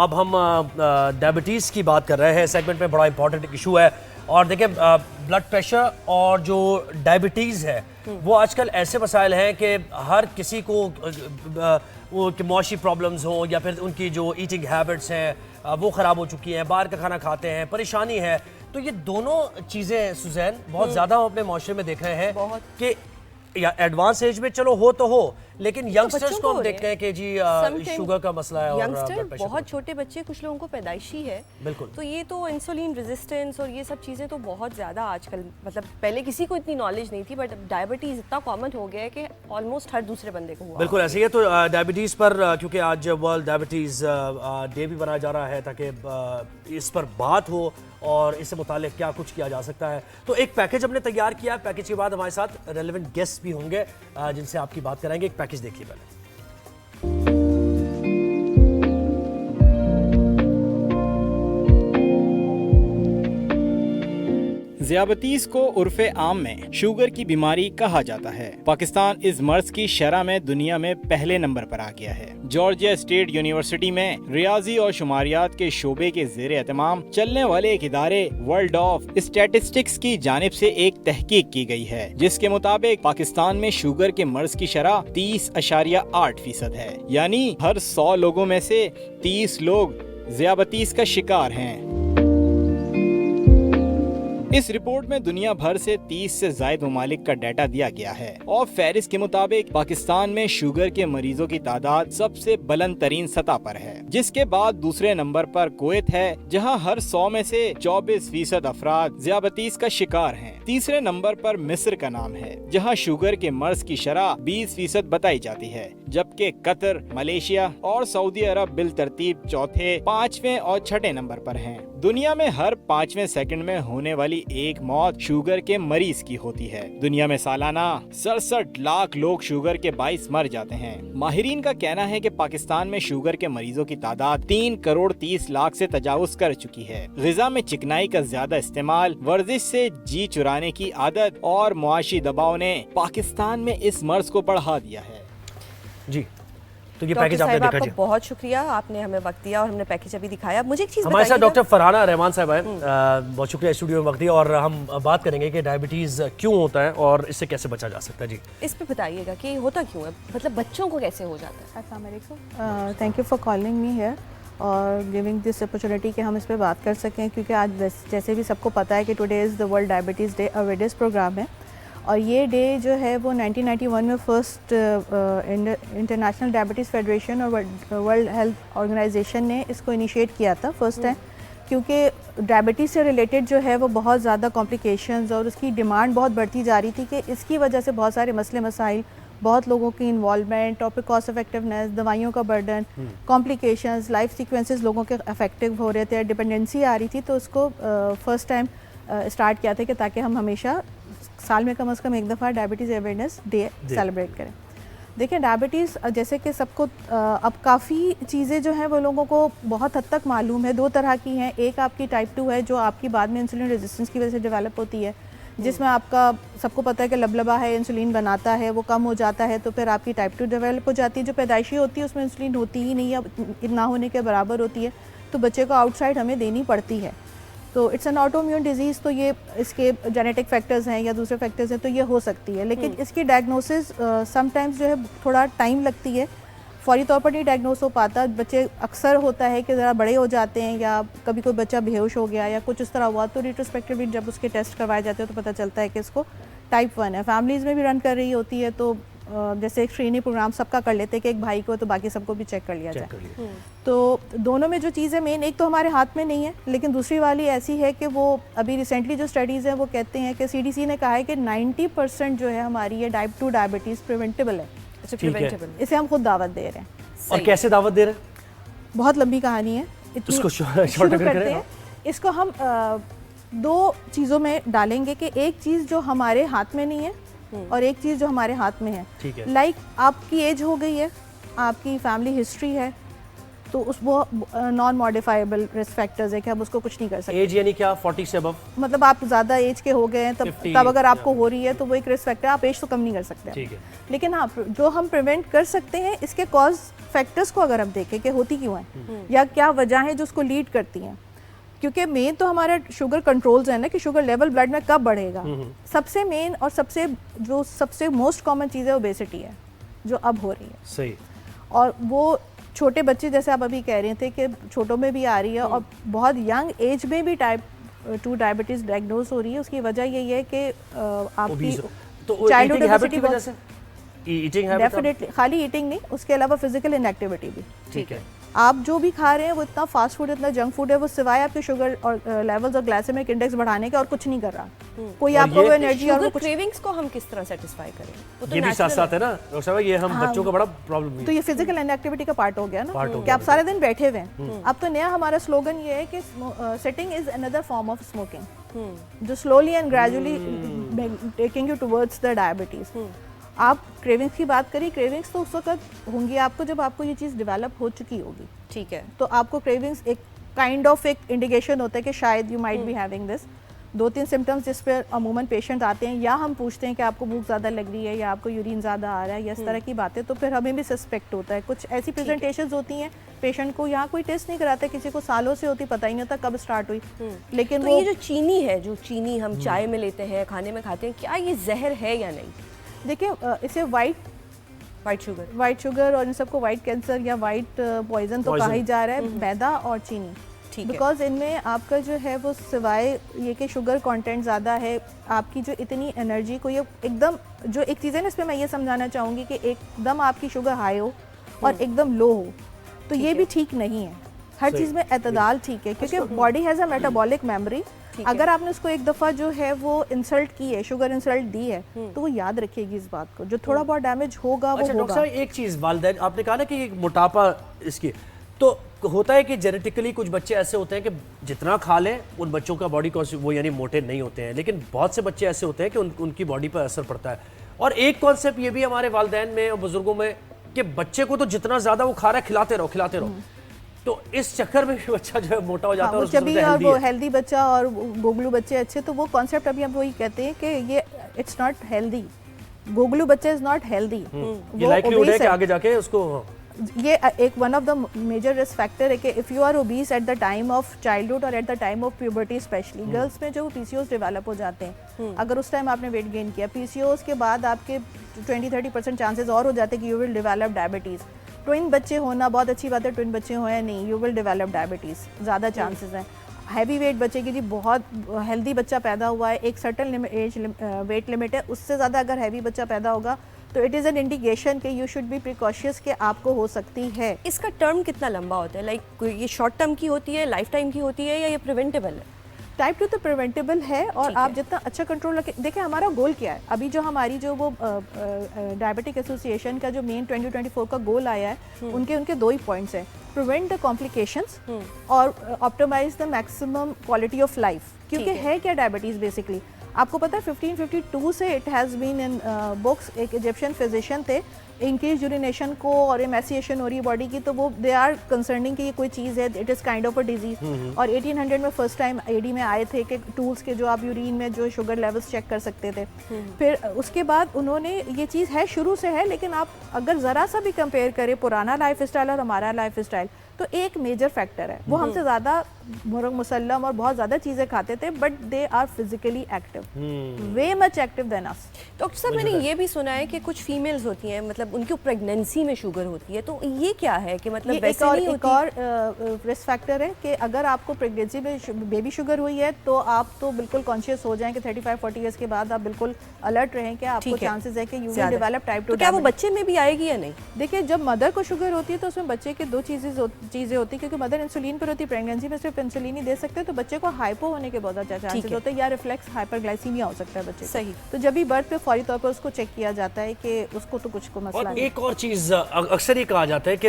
अब हम डायबिटीज़ की बात कर रहे हैं। सेगमेंट में बड़ा इंपॉर्टेंट इशू है। और देखिए ब्लड प्रेशर और जो डायबिटीज़ है वो आजकल ऐसे मसाइल हैं कि हर किसी को वो मुआशी प्रॉब्लम्स हो या फिर उनकी जो ईटिंग हैबिट्स हैं वो ख़राब हो चुकी हैं, बाहर का खाना खाते हैं, परेशानी है। तो ये दोनों चीज़ें सुजैन बहुत ज़्यादा हम अपने माशरे में देख रहे हैं कि या एडवांस एज में चलो हो तो हो, लेकिन यंगस्टर्स को हम देखते हैं कि जी शुगर का मसला है और यंगस्टर बहुत छोटे बच्चे, कुछ लोगों को पैदाइशी है। बिल्कुल। तो ये तो इंसुलिन रेजिस्टेंस और ये सब चीज़ें तो बहुत ज़्यादा आजकल, मतलब पहले किसी को इतनी नॉलेज नहीं थी, बट डायबिटीज़ इतना कॉमन हो गया है कि ऑलमोस्ट हर दूसरे बंदे को हुआ। बिल्कुल ऐसे ही है। तो डायबिटीज़ पर क्योंकि आज वर्ल्ड डायबिटीज़ डे भी बनाया जा रहा है ताकि इस पर बात हो और इससे मुताल्लिक क्या कुछ किया जा सकता है। तो एक पैकेज हमने तैयार किया है। पैकेज के बाद हमारे साथ रेलेवेंट गेस्ट भी होंगे जिनसे आपकी बात कराएंगे। एक पैकेज देखिए पहले। ज़ियाबतीज़ को उर्फ़े आम में शुगर की बीमारी कहा जाता है। पाकिस्तान इस मर्ज की शरह में दुनिया में पहले नंबर पर आ गया है। जॉर्जिया स्टेट यूनिवर्सिटी में रियाजी और शुमारियात के शोबे के ज़ेर एहतमाम चलने वाले एक इदारे वर्ल्ड ऑफ स्टैटिस्टिक्स की जानिब से एक तहकीक की गई है, जिसके मुताबिक पाकिस्तान में शुगर के मर्ज की शरह 30.8% है। यानी हर 100 लोगों में से 30 लोग ज़ियाबतीज़ का शिकार हैं। इस रिपोर्ट में दुनिया भर से 30 से ज़ायद ममालिक का डाटा दिया गया है और फहरिस्त के मुताबिक पाकिस्तान में शुगर के मरीजों की तादाद सबसे बुलंद तरीन सतह पर है, जिसके बाद दूसरे नंबर पर कुवैत है, जहां हर 100 में से 24% अफराद ज़ियाबतीज़ का शिकार हैं। तीसरे नंबर पर मिस्र का नाम है, जहां शुगर के मर्ज की शरह 20% बताई जाती है, जबकि कतर, मलेशिया और सऊदी अरब बिल तरतीब चौथे, 5वें और 6ठे नंबर पर हैं। दुनिया में हर 5वें सेकंड में होने वाली एक मौत शुगर के मरीज की होती है। दुनिया में सालाना 67 लाख लोग शुगर के बाइस मर जाते हैं। माहिरीन का कहना है कि पाकिस्तान में शुगर के मरीजों की तादाद 3 करोड़ 30 लाख से तजावुज कर चुकी है। ग़िज़ा में चिकनाई का ज्यादा इस्तेमाल, वर्जिश से जी चुराने की आदत और मुआशी दबाव ने पाकिस्तान में इस मर्ज को बढ़ा दिया है। जी, तो ये पैकेज आपने देखा जी। बहुत शुक्रिया, आपने हमें वक्त दिया और हमने पैकेज अभी दिखाया। मुझे एक चीज़ हमारे साथ डॉक्टर फरहाना रहमान साहब हैं। बहुत शुक्रिया स्टूडियो में वक्त दिया और हम बात करेंगे कि डायबिटीज़ क्यों होता है और इससे कैसे बचा जा सकता है। जी, इस पे बताइएगा कि होता क्यों है, मतलब बच्चों को कैसे हो जाता है। अस्सलाम वालेकुम, thank you for calling me here और गिविंग दिस अपॉर्चुनिटी कि हम इस पर बात कर सकें, क्योंकि आज जैसे भी सबको पता है कि today is the world diabetes day, awareness program है। और ये डे जो है वो 1991 में फर्स्ट इंटरनेशनल डायबिटीज़ फेडरेशन और वर्ल्ड हेल्थ ऑर्गेनाइजेशन ने इसको इनिशिएट किया था फर्स्ट टाइम, क्योंकि डायबिटीज़ से रिलेटेड जो है वो बहुत ज़्यादा कॉम्प्लिकेशंस और उसकी डिमांड बहुत बढ़ती जा रही थी कि इसकी वजह से बहुत सारे मसले मसाइल, बहुत लोगों की इन्वॉल्वमेंट, टॉपिक कॉस्ट इफेक्टिवनेस, दवाइयों का बर्डन, कॉम्प्लिकेशंस, लाइफ सीक्वेंसेस लोगों के अफेक्टिव हो रहे थे, डिपेंडेंसी आ रही थी। तो उसको फर्स्ट टाइम स्टार्ट किया था कि ताकि हम हमेशा साल में कम से कम एक दफ़ा डायबिटीज़ अवेयरनेस डे सेलिब्रेट करें। देखिए डायबिटीज़ जैसे कि सबको अब काफ़ी चीज़ें जो हैं वो लोगों को बहुत हद तक मालूम है। दो तरह की हैं, एक आपकी टाइप 2 है जो आपकी बाद में इंसुलिन रेजिस्टेंस की वजह से डेवलप होती है, जिसमें आपका सबको पता है कि लबलबा है, इंसुलिन बनाता है, वो कम हो जाता है, तो फिर आपकी टाइप 2 डेवलप हो जाती है। जो पैदाइशी होती है उसमें इंसुलिन होती ही नहीं है, ना होने के बराबर होती है, तो बच्चे को आउटसाइड हमें देनी पड़ती है। तो इट्स एन ऑटोइम्यून डिजीज़, तो ये इसके जेनेटिक फैक्टर्स हैं या दूसरे फैक्टर्स हैं, तो ये हो सकती है। लेकिन इसकी डायग्नोसिस समटाइम्स जो है थोड़ा टाइम लगती है, फौरी तौर पर नहीं डायग्नोस हो पाता। बच्चे अक्सर होता है कि ज़रा बड़े हो जाते हैं या कभी कोई बच्चा बेहोश हो गया या कुछ इस तरह हुआ, तो रिट्रोस्पेक्टिवली जब उसके टेस्ट करवाए जाते हैं तो पता चलता है कि इसको टाइप 1 है। फैमिलीज़ में भी रन कर रही होती है, तो जैसे एक स्क्रीनिंग प्रोग्राम सबका कर लेते हैं कि एक भाई को तो बाकी सबको भी चेक कर लिया जाए। तो दोनों में जो चीज़ है मेन, एक तो हमारे हाथ में नहीं है, लेकिन दूसरी वाली ऐसी है कि वो अभी रिसेंटली जो स्टडीज़ हैं वो कहते हैं कि CDC ने कहा है कि 90% जो है हमारी ये टाइप 2 डायबिटीज़ प्रिवेंटेबल है। इसे हम खुद दावत दे रहे हैं। और कैसे दावत दे रहे हैं? बहुत लंबी कहानी है, इसको शॉर्ट करते हैं। इसको हम 2 चीज़ों में डालेंगे कि एक चीज़ जो हमारे हाथ में नहीं है और एक चीज़ जो हमारे हाथ में है। लाइक आपकी एज हो गई है, आपकी फैमिली हिस्ट्री है, तो उस वो नॉन मॉडिफाइबल रिस्क फैक्टर्स है कि हम उसको कुछ नहीं कर सकते। एज यानी क्या 40 से अबव? मतलब आप ज़्यादा एज के हो गए हैं तब 50 तब अगर आपको हो रही है तो वो एक रिस्क फैक्टर है, आप एज तो कम नहीं कर सकते। ठीक है। लेकिन हाँ, जो हम प्रिवेंट कर सकते हैं इसके कॉज फैक्टर्स को अगर हम देखें कि होती क्यों है या क्या वजह है जो उसको लीड करती हैं, क्योंकि मेन तो हमारा शुगर कंट्रोल्स है ना कि शुगर लेवल ब्लड में कब बढ़ेगा। सबसे मेन और सबसे मोस्ट कॉमन चीज़ है ओबेसिटी है जो अब हो रही है। सही। और वो छोटे बच्चे जैसे आप अभी कह रहे थे कि छोटों में भी आ रही है और बहुत यंग एज में भी टाइप 2 डायबिटीज़ डायग्नोज हो रही है। उसकी वजह यही है कि आपकी तो चाइल्डहुड ईटिंग हैबिट की ओबेसिटी वजह से, ईटिंग हैबिट डेफिनेटली, खाली ईटिंग नहीं, उसके अलावा फिजिकल इनएक्टिविटी भी। ठीक है। आप जो भी खा रहे हैं वो इतना फास्ट फूड, इतना जंक फूड है, वो सिवाय आपके शुगर और लेवल्स और ग्लाइसेमिक इंडेक्स बढ़ाने का और कुछ नहीं कर रहा। कोई और आपको ये वो एनर्जी और वो शुगर कुछ, क्रेविंग्स को हम किस तरह सेटिस्फाई करें? वो तो ये भी साथ natural साथ है ना डॉक्टर साहब, ये हम बच्चों का बड़ा प्रॉब्लम तो ये फिजिकल इनएक्टिविटी का पार्ट हो गया ना Part हो कि गया, आप सारे दिन बैठे हुए हैं। अब तो नया हमारा स्लोगन ये है कि sitting is another form of smoking, जो slowly and gradually taking you towards the diabetes. आप क्रेविंग्स की बात करिए, क्रेविंग्स तो उस वक्त होंगी आपको जब आपको ये चीज़ डेवलप हो चुकी होगी। ठीक है। तो आपको क्रेविंग्स एक काइंड ऑफ एक इंडिकेशन होता है कि शायद you might be having this. 2-3 symptoms जिस पर अमूमन पेशेंट आते हैं, या हम पूछते हैं कि आपको भूख ज़्यादा लग रही है या आपको यूरिन ज़्यादा आ रहा है या इस तरह की बातें, तो फिर हमें भी सस्पेक्ट होता है। कुछ ऐसी प्रेजेंटेशंस होती हैं पेशेंट को, यहाँ कोई टेस्ट नहीं कराते, किसी को सालों से होती, पता ही नहीं होता कब स्टार्ट हुई। लेकिन तो वो ये जो चीनी है, जो चीनी हम चाय में लेते हैं, खाने में खाते हैं, क्या ये जहर है या नहीं? देखिए, इसे वाइट शुगर और इन सबको वाइट कैंसर या वाइट पॉइजन तो कहा ही जा रहा है, मैदा और चीनी। ठीक है। बिकॉज इनमें आपका जो है वो सिवाय ये कि शुगर कंटेंट ज़्यादा है, आपकी जो इतनी एनर्जी को ये एकदम, जो एक चीज़ है ना इसमें मैं ये समझाना चाहूँगी कि एकदम आपकी शुगर हाई हो और एकदम लो हो, तो ये भी ठीक नहीं है। हर चीज़ में एतदाल ठीक है, क्योंकि body has a metabolic memory. अगर आपने उसको एक दफ़ा जो है वो इंसल्ट की है, शुगर इंसल्ट दी है, तो वो याद रखेगी इस बात को। जो थोड़ा बहुत डैमेज होगा वो अच्छा डॉक्टर होगा। साहब, एक चीज़, वालिदैन आपने कहा ना कि मोटापा इसकी, तो होता है कि जेनेटिकली कुछ बच्चे ऐसे होते हैं कि जितना खा लें उन बच्चों का बॉडी वो यानी मोटे नहीं होते हैं, लेकिन बहुत से बच्चे ऐसे होते हैं कि उनकी बॉडी पर असर पड़ता है। और एक कॉन्सेप्ट ये भी हमारे वालिदैन में और बुजुर्गों में कि बच्चे को तो जितना ज़्यादा वो खा रहा है खिलाते रहो। तो इस चक्कर में भी बच्चा जो है मोटा हो जाता है। वो और चबी और वो हेल्दी बच्चा और गोगलू बच्चे अच्छे, तो वो कॉन्सेप्ट अभी हम वही कहते हैं कि ये इट्स नॉट हेल्दी। गोगलू बच्चा इज नॉट हेल्दी। ये लाइक्लीहुड है कि आगे जाके उसको, ये एक one of the major risk factor है कि if you are obese at the time of childhood और at the time of puberty, especially girls में जो पीसीओएस डेवलप हो जाते हैं, अगर उस टाइम आपने वेट गेन किया, पीसीओएस के बाद आपके 20-30% चांसेस और हो जाते हैं कि you will develop diabetes. Twin बच्चे होना बहुत अच्छी बात है, ट्विन बच्चे हो या नहीं, यू विल डेवलप डायबिटीज़, ज़्यादा चांसेस हैं। हैवी वेट बच्चे की, जी बहुत हेल्दी बच्चा पैदा हुआ है, एक सर्टन एज वेट लिमिट है, उससे ज़्यादा अगर हैवी बच्चा पैदा होगा तो इट इज़ एन इंडिकेशन कि यू शुड बी प्रिकॉशियस कि आपको हो सकती है। इसका टर्म कितना लंबा होता है? लाइक ये शॉर्ट टर्म की होती है, लाइफ टाइम की होती है, या ये प्रिवेंटेबल है? टाइप 2 तो प्रिवेंटेबल है, और ठीक आप है। जितना अच्छा कंट्रोल रखें। देखिए हमारा गोल क्या है अभी, जो हमारी जो वो डायबिटिक एसोसिएशन का जो मेन 2024 का गोल आया है, उनके 2 ही पॉइंट्स हैं, प्रिवेंट द कॉम्प्लिकेशंस और optimise the maximum quality of life. क्योंकि है क्या डायबिटीज़ बेसिकली, आपको पता है 1552 से it has been in books. एक इजिप्शियन फिजिशियन थे, इंक्रीज यूरिनेशन को और एमेसिएशन हो रही है बॉडी की, तो वो दे आर कंसर्निंग कि ये कोई चीज़ है, it is kind of a disease. और 1800 में फर्स्ट टाइम एडी में आए थे कि टूल्स के जो आप यूरिन में जो शुगर लेवल्स चेक कर सकते थे। फिर उसके बाद उन्होंने, ये चीज़ है शुरू से है, लेकिन आप अगर ज़रा सा भी कंपेयर करें पुराना लाइफ स्टाइल और हमारा लाइफ स्टाइल, तो एक मेजर फैक्टर है, वो हमसे ज़्यादा मुर्ग मुसल्लम और बहुत ज़्यादा चीज़ें खाते थे, but they are physically active, way much active than us. Doctor साहब, मैंने ये भी सुना है कि कुछ फीमेल्स होती हैं, मतलब उनकी प्रेगनेंसी में शुगर होती है, तो ये क्या है कि मतलब ये वैसे नहीं एक और रिस्क फैक्टर है कि अगर आपको प्रेगनेंसी में बेबी शुगर हुई है, तो आप तो बिल्कुल कॉन्शियस हो जाएं कि 35-40 ईयर्स के बाद आप बिल्कुल अलर्ट रहें कि आपको ठीक है। चांसेस है कि यू विल ज़्यादा। डेवलप टाइप 2 तो क्या वो बच्चे में भी आएगी या नहीं? देखिए, जब मदर को शुगर होती है तो उसमें बच्चे की 2 चीज़ें होती है, क्योंकि मदर इंसुलिन पर होती है, प्रेगनेंसी में सिर्फ इंसुलिन ही दे सकते हैं, तो बच्चे को हाइपो होने के बहुत ज़्यादा चांसेस होते हैं, या रिफ्लेक्स हाइपरग्लाइसीमिया हो सकता है बच्चे को। सही। तो जब भी बर्थ पे फौरी तौर पर उसको चेक किया जाता है कि उसको तो कुछ को मसला और नहीं। एक और चीज़ अक्सर ये कहा जाता है कि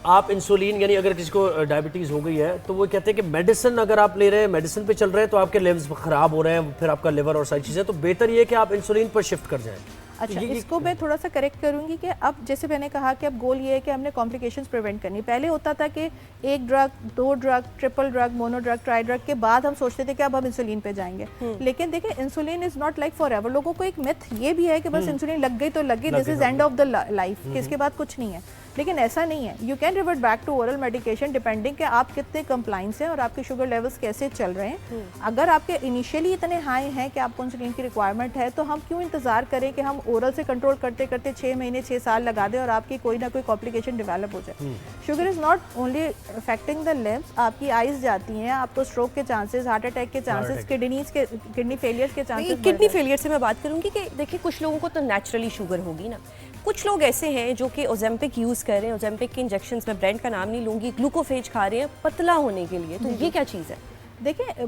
आप इंसुलिन, यानी अगर किसी को डायबिटीज़ हो गई है तो वो कहते हैं कि मेडिसिन अगर आप ले रहे हैं, मेडिसिन पे चल रहे हैं, तो आपके लेवल्स ख़राब हो रहे हैं, फिर आपका लिवर और सारी चीज़ें, तो बेहतर ये है कि आप इंसुलिन पर शिफ्ट कर जाएं। अच्छा, इसको मैं थोड़ा सा करेक्ट करूंगी कि अब जैसे मैंने कहा कि अब गोल ये है कि हमने कॉम्प्लिकेशंस प्रिवेंट करनी। पहले होता था कि एक drug, 2 drug, triple drug, mono drug, try drug के बाद हम सोचते थे कि अब हम इंसुलिन पे जाएंगे। लेकिन देखिए, insulin is not like for ever. लोगों को एक मिथ ये भी है कि बस इंसुलिन लग गई तो लग गई, this is end of the life, कि इसके बाद कुछ नहीं है। लेकिन ऐसा नहीं है। You can revert back to oral medication depending कि आप कितने कंप्लाइंस हैं और आपके शुगर लेवल्स कैसे चल रहे हैं। अगर आपके इनिशियली इतने हाई हैं कि आपको इंसुलिन की रिक्वायरमेंट है, तो हम क्यों इंतजार करें कि हम ओरल से कंट्रोल करते करते 6 महीने 6 साल लगा दें और आपकी कोई ना कोई कॉम्प्लिकेशन डेवलप हो जाए। Sugar is not only affecting the limbs, आपकी आइज जाती हैं, आपको स्ट्रोक के चांसेस, हार्ट अटैक के चांसेस, किडनी फेलियर के चांसेस। किडनी फेलियर से मैं बात करूंगी कि देखिए, कुछ लोगों को तो नेचुरली शुगर होगी ना, कुछ लोग ऐसे हैं जो कि ओजेम्पिक यूज़ कर रहे हैं, ओजेम्पिक के इंजेक्शंस, में ब्रांड का नाम नहीं लूँगी, ग्लूकोफेज खा रहे हैं पतला होने के लिए, तो ये क्या चीज़ है? देखिए,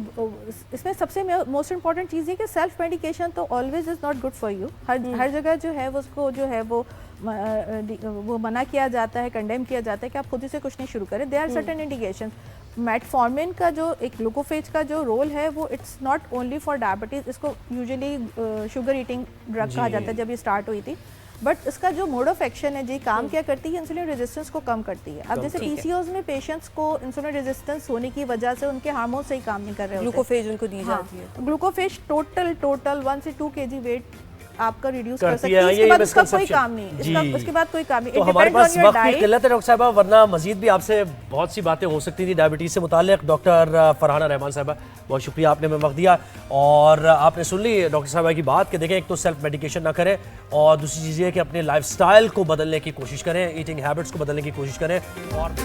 इसमें सबसे मोस्ट इम्पॉर्टेंट चीज़ है कि सेल्फ मेडिकेशन तो always is not good for you. हर जगह जो है उसको जो है वो मना किया जाता है, कंडेम किया जाता है कि आप खुद ही से कुछ नहीं शुरू करें। There are certain indication. Metformin का जो एक ग्लूकोफेज का जो रोल है वो it's not only for diabetes. इसको यूजुअली शुगर ईटिंग ड्रग कहा जाता है जब ये स्टार्ट हुई थी। बट इसका जो मोड ऑफ एक्शन है जी, काम क्या करती है, इंसुलिन रेजिस्टेंस को कम करती है। अब जैसे पीसीओज में पेशेंट्स को इंसुलिन रेजिस्टेंस होने की वजह से उनके हार्मोन सही काम नहीं कर रहे होते। ग्लूकोफेज उनको दी जाती है। ग्लूकोफेज टोटल 1 से 2 kg वेट आपका रिड्यूस कर सकती है। इसके बाद उसका कोई काम नहीं, उसके बाद कोई काम नहीं। तो हमारे पास वक्त की किल्लत है डॉक्टर साहबा, वरना मजीद भी आपसे बहुत सी बातें हो सकती थी डायबिटीज़ से मुताल्लिक। डॉक्टर फरहाना रहमान साहबा, बहुत शुक्रिया, आपने हमें वक्त दिया और आपने सुन ली डॉक्टर साहबा की बात कि देखें, एक तो सेल्फ मेडिकेशन ना करें और दूसरी चीज़ ये कि अपने लाइफस्टाइल को बदलने की कोशिश करें, ईटिंग हैबिट्स को बदलने की कोशिश करें और